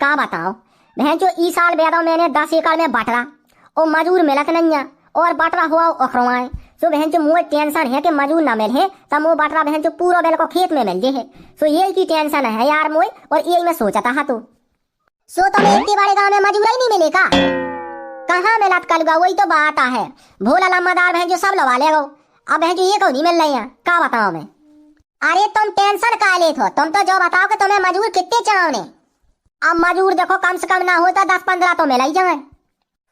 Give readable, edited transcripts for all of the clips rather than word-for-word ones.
का बताओ बहन जो ई साल बेदो मैंने 10 एकड़ में बटरा और मजूर मिलत नहीं है और बटरा हुआ ओखरवाए सो बहन जो मुझे टेंशन है कि मजूर ना मिले तो मुँह बटरा बहन जो पूरा बेल को खेत में मिल जे है। सो यही की टेंशन है यार मुझे और यही मैं सोचता था तो सो तुम्हें इतने बड़े गाँव में मजूर ही नहीं मिलेगा कहाँ मिलत कलगा वही तो बात है। भोला लम्बादार बहन जो सब लगा ले अब बहन जो ये क्यों नहीं मिल रही है का बताओ मैं। अरे तुम टेंशन का ले थो तुम तो जो बताओ कि तुम्हें मजूर कितने चाहोने। अब मजूर देखो कम से कम ना होता 10-15 तो मिल ही जाए।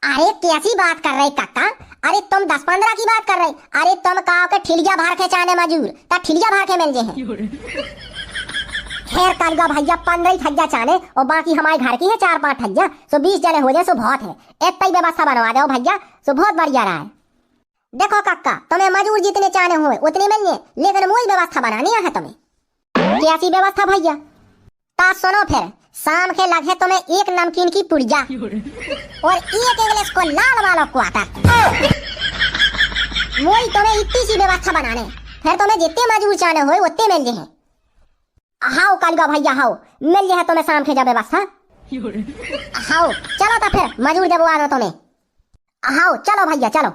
अरे कैसी बात कर रहे काका अरे तुम 10-15 की बात कर रहे अरे तुम कहो के ठिलिया भर के चाहने मजूर ता ठिलिया भर के मिल जे है। खैर कलगा भैया 15 ठज्जा चाहने और बाकी हमारे घर की है 4-5 ठज्जा सो 20 जने हो जाए सो बहुत है इतना ही व्यवस्था बनवा दो भैया सो बहुत बढ़िया रहा है। देखो काका तुम्हें मजूर जितने चाहने हुए उतने मिल जाए लेकिन मुझे व्यवस्था बनानी है तुम्हें। कैसी व्यवस्था भैया ता सुनो फिर शाम के लगे तुम्हें एक नमकीन की पुड़िया और एक इंग्लिश को लाल वालों को आता वही तुम्हें इतनी सी व्यवस्था बनाने फिर तुम्हें जितने मजूर चाहने हुए उतने मिल जाए। हाउ कलगा भैया हाउ मिल जाए तुम्हें शाम के जब व्यवस्था हाउ चलो तो फिर मजूर जब आ दो तुम्हें हाउ चलो भैया चलो।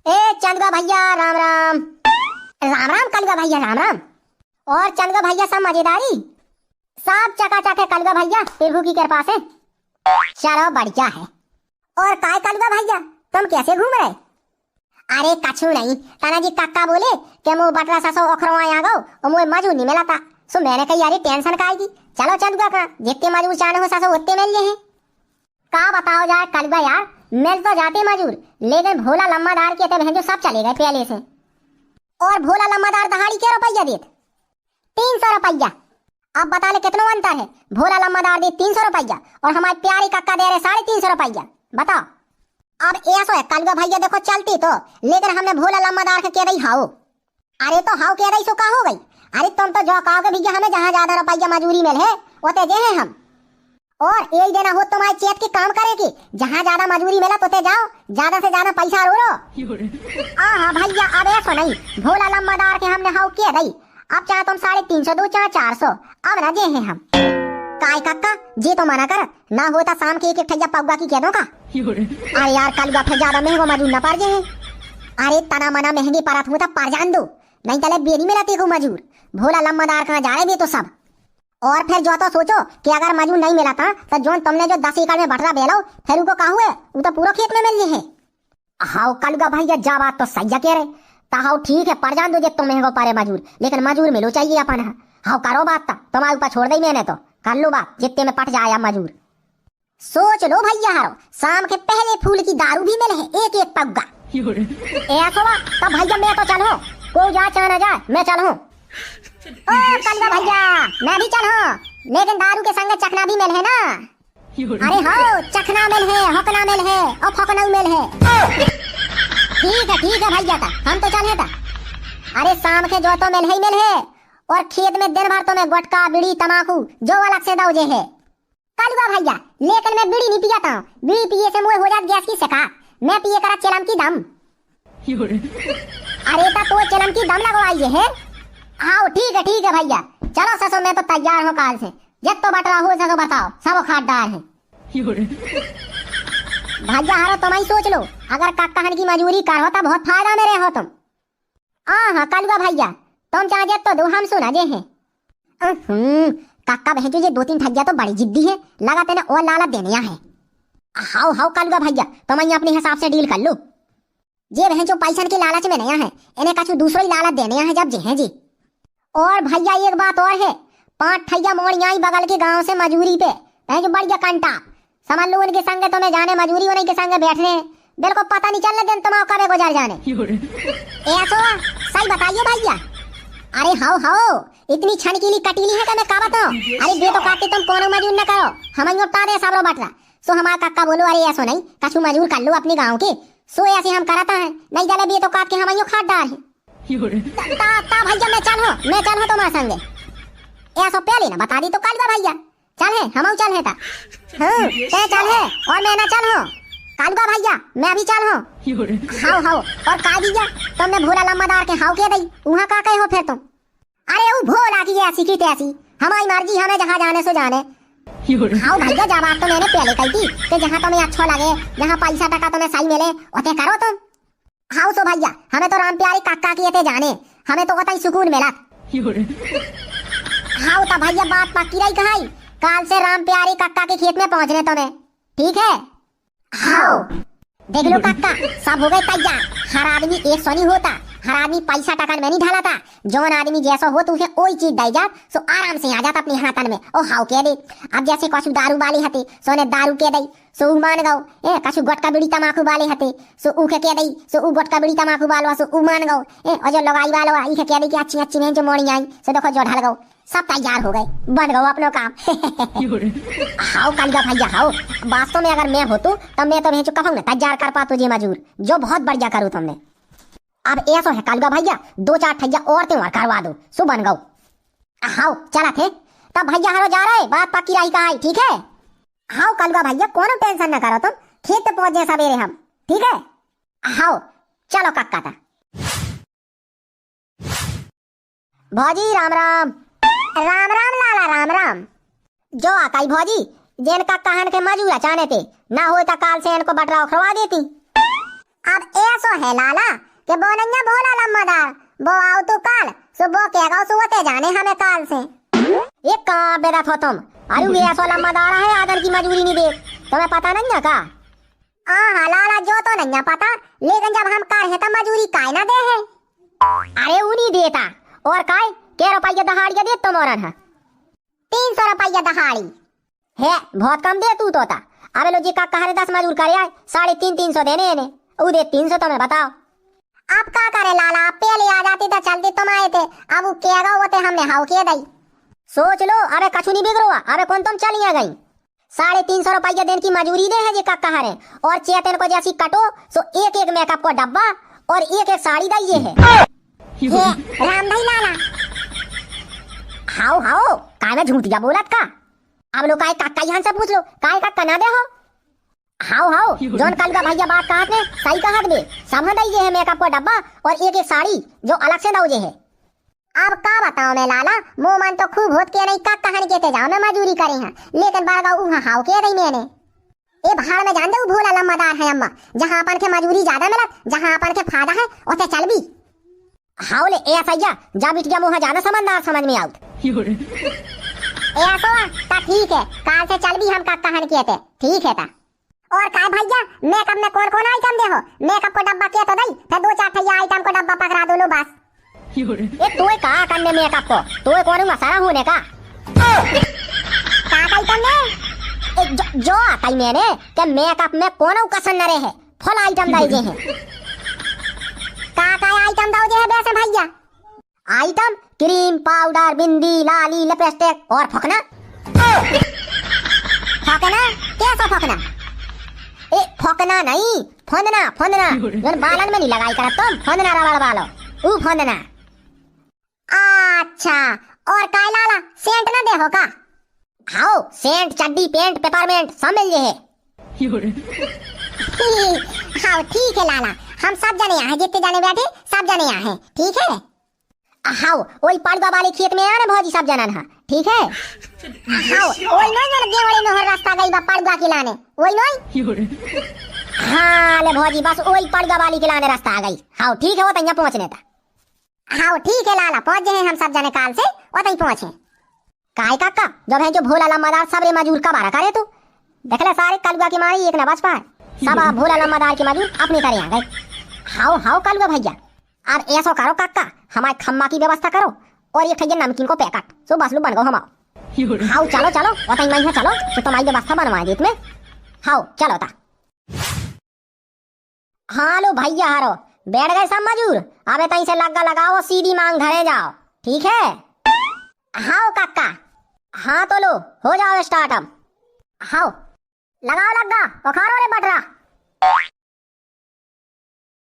ए चंदगा भैया राम राम राम राम कलगा भैया राम राम और चंदगा भैया सब मजेदारी सब चकाचक है कलगा भैया प्रभु की कृपा से चलो बढ़िया है। और काय कलगा भैया तुम कैसे घूम रहे। अरे कछु नहीं तानाजी काका बोले कि मुँह बटरा ससो ओखरवा आ गो और मुझे मजूर नहीं मिला था सो मैंने कही यार टेंशन का आएगी चलो चंदगा का जितने मजूर चाहने हो ससो उतने मिल गए हैं। का बताओ यार कलगा यार मिल तो जाते मजूर लेकिन भोला लम्बादार के बहन जो सब चले गए पहले से। और भोला लम्बादार दहाड़ी क्या रुपया देते 300 रुपया। अब बता ले कितना अंतर है भोला लम्बादार दे 300 रुपया और हमारे प्यारे काका दे रहे 350 रुपया बताओ। अब ऐसा है कलगा भैया देखो चलती तो लेकिन हमने भोला लम्बादार के कह रही हाओ अरे तो हाओ कह रही सो का हो गई। अरे तुम तो जो कहोगे भैया हमें जहाँ ज्यादा रुपया मजूरी मिले है उते जे है हम और एक देना हो तुम्हारे चेत के काम करेगी जहाँ ज्यादा मजूरी मिला तो ते जाओ ज्यादा से ज्यादा पैसा रो हाँ भैया अब ऐसा नहीं भोला लम्बादार के हमने हाउ किया रही अब चाहे तुम 350 दो चाहे 400 अब ना जे है हम काय काका जी तो मना कर ना होता शाम के एक ठैया पगुआ की कह दो का। अरे यार कल फिर ज्यादा महंगो मजूर न पड़ जे है। अरे तना मना महंगी परत होता पर जान दो नहीं तले बेनी मिला तेको मजूर भोला लम्बादार कहाँ जा रहे भी तो सब। और फिर जो तो सोचो कि अगर मजूर नहीं मिला था तो जो तुमने जो 10 एकड़ में बटरा बेलो फिर उनको कहा हुए वो तो पूरा खेत में मिल गए है। हाउ कलगा भैया जा बात तो सही कह रहे ताओ ठीक है पर जान दो जब तुम महंगो पारे मजूर लेकिन मजूर मिलो चाहिए अपन। हाउ करो बात था तुम्हारे ऊपर छोड़ दी मैंने तो कर लो बात जितने में पट जाया मजूर। सोच लो भैया हारो शाम के पहले फूल की दारू भी मिले है एक एक पग्गा ऐसा तब भैया मैं तो चलो कोई जा चाहे ना जाए मैं चलो ओ कलगा भैया मैं भी चलो लेकिन दारू के संग चखना भी मिल है ना। अरे हो चखना मिल है हकना मिल है और फकना मिल है ठीक है भैया था हम तो चले था। अरे शाम के जो तो मिल है और खेत में दिन भर तो मैं गुटखा बीड़ी तमाकू जो अलग से दौजे है कलगा भैया लेकिन मैं बीड़ी नहीं पियाता हूँ बीड़ी पिए से मुँह हो जात गैस की शिका मैं पिए करा चिलम की दम। अरे तो चिलम की दम लगवाइए है। हाँ ठीक है भैया चलो ससो मैं तो तैयार हूँ काल से जब तो बटरा हो सको बताओ सब खाटदार है। भैया हारो तुम ही सोच लो अगर काका की मजूरी कर होता बहुत फायदा में रहे हो तुम। हाँ कलगा भैया तुम चाहे तो दो हम सुना जे है। काका बहन ये 2-3 ठगिया तो बड़ी जिद्दी है लगा तेने और लालच देने है। हाउ कलगा भैया तुम अपने हिसाब से डील कर लो जे बहन जो पैसा के लालच में नया है इन्हें कछु दूसरी लालच देने है जब जे है जी। और भैया एक बात और है 5 ठैया मोड़िया बगल के गांव से मजूरी पे जो बढ़िया कंटा समझ लो उनके संग तो मैं जाने मजूरी उन्हीं के संग बैठ रहे बिल्कुल पता नहीं चल रहा दिन तुम्हारा कब गुजर जाने ऐसा सही बताइए भैया। अरे हाओ इतनी छनकीली कटीली है कि मैं का बताऊं। अरे बे तो काटे तुम कोनो मजूर न करो हम उठा दे सब बटरा सो हमारा काका बोलो अरे ऐसा नहीं कछु मजूर कर लो अपने गाँव के सो ऐसे हम कराता है नहीं जले बे तो काट के हम खाट डाल है भैया मैं चल तुम्हारे संगे ऐसा पहले ना बता दी तो कल भैया चल है हम चल है चल है और मैं ना चल हो कलगा भैया मैं भी चल हो हाउ और का भैया तुमने भोला लम्बादार के हाउ के दई वहां का कहे हो फिर तुम। अरे वो भोला की ऐसी की तैसी हमारी मर्जी, हमें जहाँ जाने सो जाने। हाँ भैया, जब बात तो मैंने पहले कही थी कि जहाँ तुम्हें अच्छा लगे, जहाँ पैसा टका तुम्हें सही मिले उसे करो तुम। हाँ सो भैया, हमें तो राम प्यारी काका किए थे जाने, हमें तो उतना ही सुकून मिला। हाँ तो भैया बात पक्की रही कहाई, काल से राम प्यारी काका के खेत में पहुँचने तुम्हें, ठीक है? हाँ देख लो काका, सब हो गए तैयार। हर आदमी एक सौ नहीं होता, हर आदमी पैसा टका में नहीं ढाला था। जौन आदमी जैसा हो तो उसे वही चीज दे जा, सो आराम से आ जाता अपने हाथन में। ओ हाउ कह दे, अब जैसे कछु दारू वाले हते सोने दारू के दई सो उ मान गौ, ए कछु गुटका बीड़ी तमाकू वाले हते सो उ के दई सो उ गुटका बीड़ी तमाकू वाला सो उ मान गौ, ए और जो लगाई वाला ई के कह दे कि अच्छी अच्छी में जो मोड़ी आई सो देखो जो ढल गौ, सब तैयार हो गए, बन गौ अपनो काम। हाउ कालिका भैया हाउ, वास्तव में अगर मैं होतू तब मैं तो भेजू कहूँ ना तैयार कर पा तुझे मजूर, जो बहुत बढ़िया करूँ तुमने। अब ऐसा है कालिका भैया, दो चार ठैया और त्योहार करवा दो, सो बन गौ। हाउ चला थे तब भैया हरो जा रहे, बात पक्की रही कहा, ठीक है? हाउ कालिका भैया, कोनो टेंशन न करो तुम, खेत पे पहुंच जाए सवेरे हम, ठीक है? हाउ चलो कक्का था। भौजी राम राम। राम राम लाला राम राम। जो आकाई भौजी, जेन का कहन के मजूरा चाहने थे ना हो तो काल से इनको बटरा उखड़वा देती। अब ऐसो है लाला कि वो नन्या भोला लम्बादार, वो आओ तो काल सो वो कहेगा सो वते जाने हमें काल से। एक कहाँ बेदा थो तुम, अरे ये ऐसा लम्बादार है आदर की मजूरी नहीं दे, तुम्हें पता नहीं का? हाँ लाला जो तो नहीं पता, लेकिन जब हम कर है तो मजूरी काय ना दे है। अरे उन्हीं देता और काय क्या रुपया दहाड़िया दे तुम, और 300 रुपया दहाड़ी है, बहुत कम दे तू तोता। अबे लो जी का कहा 10 मजूर करे आए 350 देने इन्हें, उ दे 300, तुम्हें बताओ अब क्या करे लाला, पहले आ जाती तो चलती तुम आए थे, अब वो क्या होते हमने हाउ किए दई। सोच लो, अबे कछु नहीं बिगड़ो, अबे कौन तुम चलिए गई। 350 रुपया दिन की मजूरी दे है जी का कहा रहे, और चेतन को जैसी कटो सो एक एक मेकअप को डब्बा और एक एक साड़ी दई है। राम भाई लाला हाउ हाउ काय में झूठ जा बोलत का, अब लो काय काका यहाँ से पूछ लो काय काका ना दे हो। हाउ हाउ जोन कालिका भैया बात कहत ने सही कहत बे, सब दई है मेकअप को डब्बा और एक एक साड़ी जो अलग से दौजे है। अब का बताओ मैं लाला, मुंह मन तो खूब होत के नहीं का कहानी कहते जाओ मैं मजूरी करे हैं, लेकिन बारगा उ हाउ के दई मैंने। ए भाड़ में जान दे भोला लम्बादार है अम्मा, जहां अपन के मजूरी ज्यादा मिलत, जहां अपन के फायदा है उसे चल भी। हाउले ए सैया जा बिट गया मुंह जाना समझदार समझ में आउत। ऐसा ता ठीक है, काल से चल भी हम का कहानी कहते, ठीक है ता। और काय भैया मेकअप में कौन कौन आइटम दे हो, मेकअप को डब्बा के तो दई, फिर 2-4 ठैया आइटम को डब्बा पकड़ा दो लो बस। ए तोय का करने मेकअप को, तोय कौन मसाला होने का आइटम ने जो आता ही मैंने कि मेकअप में कौन कसन न रहे, फुल आइटम दई जे है। का आइटम दो जे है वैसे भैया? आइटम क्रीम पाउडर बिंदी लाली लिपस्टिक और फकना। फकना कैसा फकना? ए फकना नहीं फंदना, फंदना जो बालन में नहीं लगाई कर तुम, फंदना रबड़ वालो ऊ फंदना। अच्छा और काय लाला सेंट ना दे हो का? हाओ सेंट चड्डी पेंट पेपरमेंट सब मिल जे है। हाँ ठीक है लाला, हम सब जने यहाँ जितने जने बैठे सब जने यहाँ हैं, ठीक है? हाओ वही पड़वा वाले खेत में आने भौजी सब जनन है, ठीक है? हाओ वही नोई गेवड़े में हर रास्ता गई बा पड़वा खिलाने, वही नोई। हाँ ले भौजी बस वही पड़वा वाली खिलाने रास्ता आ गई। हाओ ठीक है, वो तैयार पहुँचने था। हाओ ठीक है लाला, पहुँच गए हम सब जने काल से, वो तई पहुँचे। काय काका जब है जो भोला लम्बादार सबरे मजूर का बारा करे तू देख ले, सारे कलुआ की मारी एक न बच पाए, सब भोला लम्बादार के मजूर अपने करे आ गए। हाओ हाओ कलुआ भैया, अब ऐसा करो काका हमारे खम्मा की व्यवस्था करो और ये ठैया नमकीन को पैकेट सो बस लो बन गो हम। हाओ चलो चलो और मैं चलो तो तुम्हारी व्यवस्था बनवाए देत में। हाओ चलो ता। हाँ लो भैया हारो बैठ गए सब मजूर, अब तई से लग्गा लगाओ सीधी मांग धरे जाओ, ठीक है? हाओ काका हाँ तो लो हो जाओ स्टार्ट अब। हाओ लगाओ लग्गा उखाड़ो रे बटरा।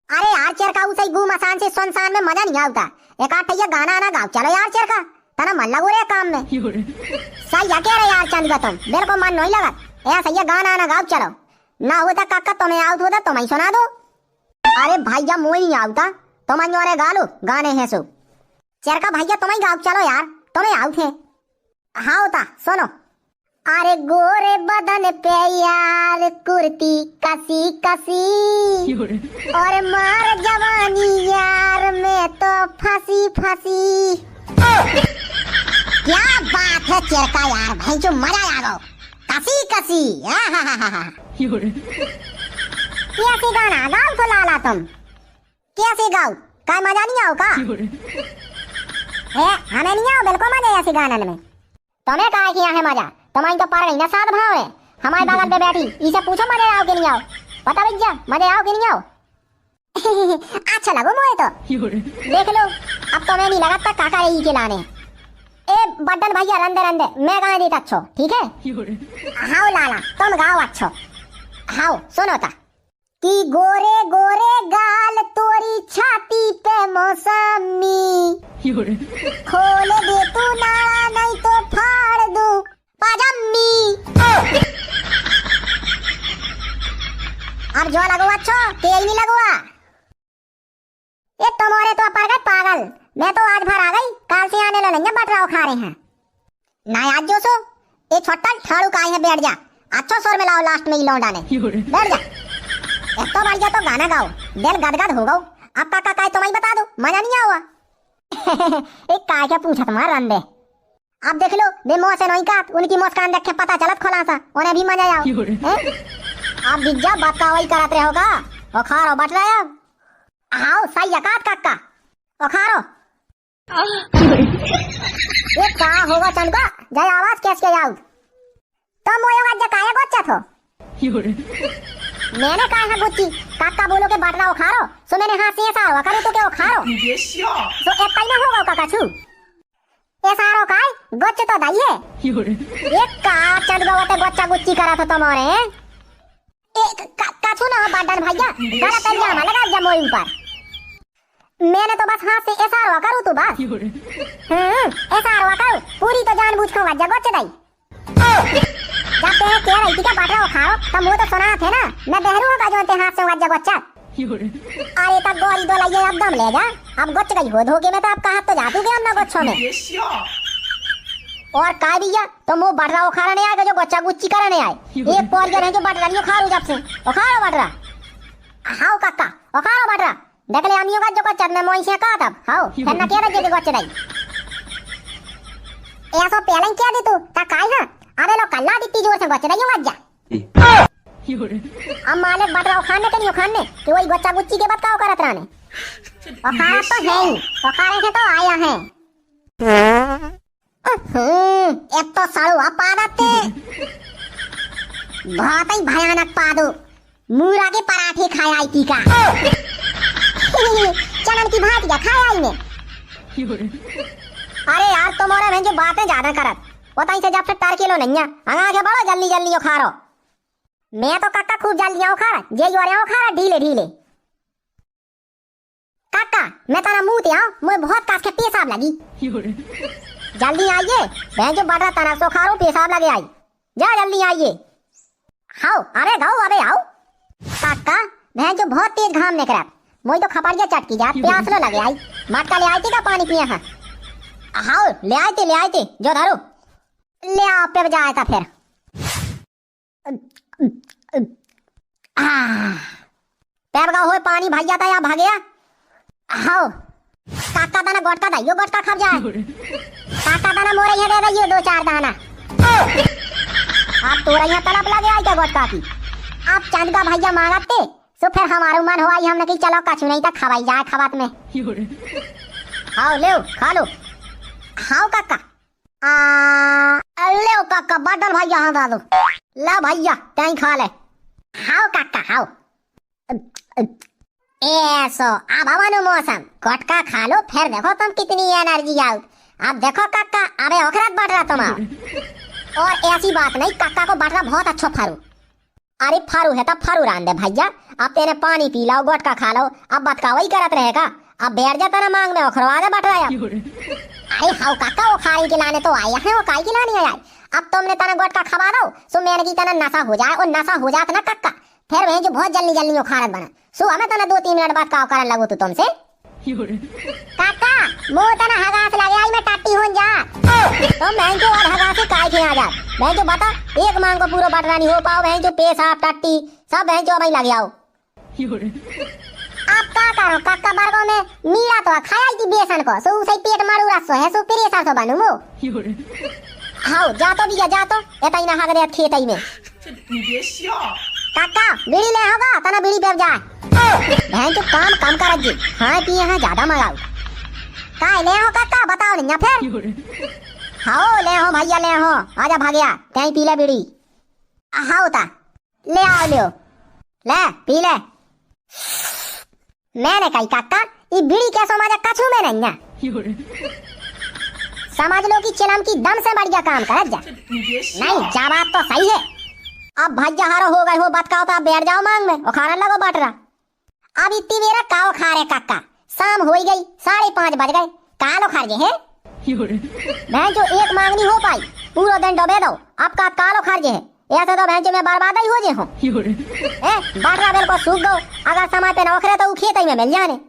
अरे यार चेर का उसे गू मसान से सुनसान में मजा नहीं आता, एक आठ ठैया गाना ना गाओ चलो यार चेर का तना मन लगो रे काम में। सही है कह रहे यार चंद का तुम बिल्कुल मन नहीं लगा, ऐसा सही गाना ना गाओ चलो, ना होता काका तुम्हें आउट होता तुम ही सुना दो। अरे भैया मुझे नहीं आता, तुम गा लो गाने हैं सो चेर का भैया तुम ही गाओ चलो यार, तुम्हें आउट है। हाँ होता सुनो। अरे गोरे बदन पे यार कुर्ती कसी कसी, और मार जवानी यार में तो फंसी फंसी। क्या बात है चिरका यार, भाई जो मजा आ गया। कसी कसी कैसे गाना गाओ तो लाला तुम, कैसे गाओ, का मजा नहीं आओ का? हमें नहीं आओ बिल्कुल मजा ऐसे गाने में। तुम्हें कहा किया है मजा, तुम्हारी तो पर नहीं ना साथ भाव है। हमारे बगल पे बैठी इसे पूछो मजे आओ कि नहीं आओ, बता भैया मजे आओ कि नहीं आओ? अच्छा लगो मुझे तो देख लो। अब तुम्हें नहीं लगा काका रही के लाने। ए बड्डन भैया रंदे रंदे मैं गाने देता अच्छो, ठीक है? हाँ लाला तुम गाओ अच्छो। हाँ सुनो ता कि गोरे गोरे गाल तोरी छाती पे मौसमी, खोल दे तू नाला नहीं तो फाड़ दू पाजम्मी। अब जो लगो अच्छो तेल नहीं लगुआ। ये तुम्हारे तो पर गए पागल, मैं तो आज भर आ गई, काल से आने लगे बट रहा खा रहे हैं ना आज जो सो। ये छोटा ठाड़ू का है, बैठ जा अच्छो स्वर में लाओ लास्ट में ही लौंडा ने, बैठ जा। एक तो बढ़िया तो गाना गाओ, दिल गदगद हो गओ। अब काका काय तुम्हें बता दो मजा नहीं आवा। एक काय क्या पूछा तुम्हारा रंदे। अब देख लो बे मोह से नहीं का, उनकी मुस्कान देख के पता चलत खुलासा उन्हें भी मजा आओ। अब बिज्जा बात का वही करत रहे होगा, ओ खारो बट रहे अब। आओ सही अकात काका ओ खारो। ये का होगा चंदा जय आवाज कैसे आओ? तुम मोयो गज्जा काया गोच्चा थो? मैंने कहा है गुच्ची काका बोलो के बाटला उखारो, सो मैंने हाथ से ऐसा हुआ करूँ तो क्या उखारो? सो एक टाइम में होगा काका छू ऐसा रो काय गोच्चे तो दाई है। एक का चंद गवते गोच्चा गुच्ची करा था तुम्हारे एक का छू ना बाडन भैया गला पैजामा लगा जमोई ऊपर। मैंने तो बस हाथ से ऐसा हुआ करूँ तो बस ऐसा हुआ करूँ पूरी तो जानबूझ के गज्जा गोच्चे दाई। जब ते कह रही थी क्या बाटला उखारो तब मुझे तो सुना थे ना, मैं बहरू होगा जो ते हाथ से गज्जा गोच्चा। अरे तब गोरी दो लाइए अब दम ले जा, अब गोच्च गई हो धोके में तो अब कहा तो जातू के हम ना गोच्छों में। और काय भैया तो मुंह बाटला उखारा नहीं आएगा जो गोच्चा गुच्ची करने आए। एक पौर के नहीं जो बाटला नहीं उखारू जब से उखारो बाटला। हाउ काका उखारो बाटला देख ले अमियों का जो गोच्चा मैं मोई से कहा तब हाउ फिर ना कह रहे गोच्चे दाई ऐसा पहले क्या दे तू ता काय है? अरे लो कल्ला दित्ती जोर से गोच्चे दाई गज्जा। अब मालिक बटरा खाने के नहीं खाने कि वही गोच्चा गुच्ची के बात का करत रहने। उखाड़ा तो है ही, उखाड़े से तो आया है। एक तो सड़ुआ पादते बहुत ही भयानक पादो मूरा के पराठे खाया आई का चनन की भातिया खाया आई ने। अरे यार तुम्हारे में जो बातें ज्यादा करत बताई से जब से तार किलो नहीं है आगे के बढ़ो जल्दी जल्दी उखाड़ो। मैं तो काका खूब जल्दी उखाड़ा जे जो रहा उखाड़ा ढीले ढीले। काका मैं तारा मुंह ते आओ मुझे बहुत कास के पेशाब लगी। जल्दी आइए मैं जो बढ़ रहा तारा सो खारो पेशाब लगे आई जा जल्दी आइए। हाओ अरे गाओ अबे आओ काका मैं जो बहुत तेज घाम निकला मुझे तो खपड़िया चटकी जा प्यास लो लगे आई मटका ले आई थी का पानी पिया है। हाओ ले आए थे जो धरो ले आओ पे जाए था फिर पैर का होए पानी भैया था या भागया। हाओ काका दाना गोटका था यो गोटका खा जाए काका दाना मोरे यहाँ दे दो चार दाना। आप तोरा यहाँ तड़प लगे आई क्या गोटका की? आप चंद का भैया मांगते तो फिर हमारा मन हुआ हमने कही चलो कछु नहीं था खवाई जाए खबात में। हाओ ले खा लो। हाओ काका ले काका बटल भैया हाँ दादो ला भैया कहीं खा ले। हाओ काका हाओ ऐसो अब हमारे मौसम गोटका खा लो फिर देखो तुम कितनी एनर्जी आओ। अब देखो काका अबे ओखरात बढ़ रहा तुम और ऐसी बात नहीं काका को बढ़ रहा बहुत अच्छा फारू। अरे फारू है तब फारू रांधे भैया अब तेरे पानी पी लाओ गोटका खा लो अब बतका वही करत रहेगा अब बैठ जाता ना मांग में ओखरो आगे बढ़ रहा है। अरे हाउ काका वो खाई के लाने तो आया है वो काई के लाने आया अब तुमने तना गोटका खवा दो सो मैंने की तना नशा हो जाए और नशा हो जाता ना काका फिर वही जो बहुत जल्दी जल्दी खारत बना सो हमें तना 2-3 मिनट बाद का करने लगो तो तुमसे काका मो तना हगास लगे आई मैं टट्टी होन जा तो मैं जो और हगास काय के आ जा मैं जो बता एक मांग को पूरा बटरा नहीं हो पाओ मैं जो पेशाब टट्टी सब मैं जो भाई लग आओ आप का करो काका बारगो में मीरा तो खाया थी बेसन को सो सही पेट मारू रसो है सो प्रेशर तो बनू मो हाउ जा तो भी जा तो एतई ना हगरे खेत आई में काका बीड़ी ले होगा तना बीड़ी पे जा बहन जो काम कम कर जी हां पिए हैं ज्यादा मंगाओ काय ले हो काका बताओ ना फिर हाओ ले हो भैया ले हो आजा भागया कहीं पी ले बीड़ी हाओ ता ले आओ ले पी ले मैंने कही काका ये बीड़ी क्या समझा कछु में नहीं ना समझ लो कि चिलम की दम से बढ़िया काम कर जा नहीं जा बात तो सही है अब भैया हारो हो गए हो बात का तो आप बैठ जाओ मांग में और खाना लगो बटरा अब इतनी मेरा काओ खा रहे काका शाम हो गई 5:30 बज गए कालो खा रहे है बहन जो एक मांगनी हो पाई पूरा दिन डबे दो अब का कालो खा रहे है ऐसा तो बहन जो मैं बर्बाद ही हो जे हूँ बटरा बेल को सूख दो अगर समय पे नौकरे तो खेत ही में मिल जाने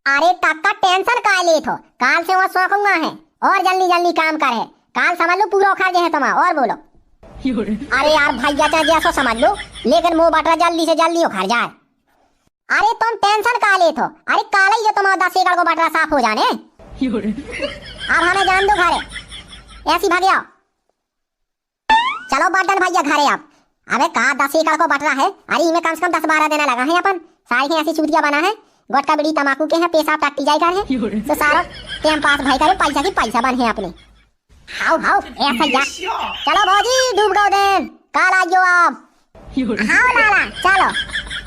अरे काका टेंशन का ले थो काल से वो सोखूंगा है और जल्दी जल्दी काम करे काल समझ लो पूरा खा जे है तुम और बोलो अरे यार भैया चाहे जैसा समझ लो लेकिन वो बटरा जल्दी से जल्दी उखड़ जाए अरे तुम टेंशन का ले थो अरे काल ही जो तुम्हारा 10 एकड़ को बटरा साफ हो जाने अब हमें जान दो घरे ऐसी भाग जाओ चलो बटन भैया घरे आप अबे कहा 10 एकड़ को बटरा है अरे इनमें कम से कम 10-12 दिन लगा है अपन सारी ऐसी चूतिया बना है गोटका बीड़ी तमाकू के है पेशाब टट्टी जाए कर है तो सारा टाइम पास भाई करे पैसा की पैसा बन है अपने हाउ ऐसा जा चलो भौजी डूब गओ दिन काल आ जाओ आप हाउ लाला चलो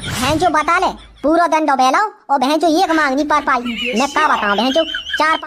बहन जो बता ले पूरा दिन डोबे लो और बहन जो एक मांगनी पर पाई मैं क्या बताऊं बहन जो 4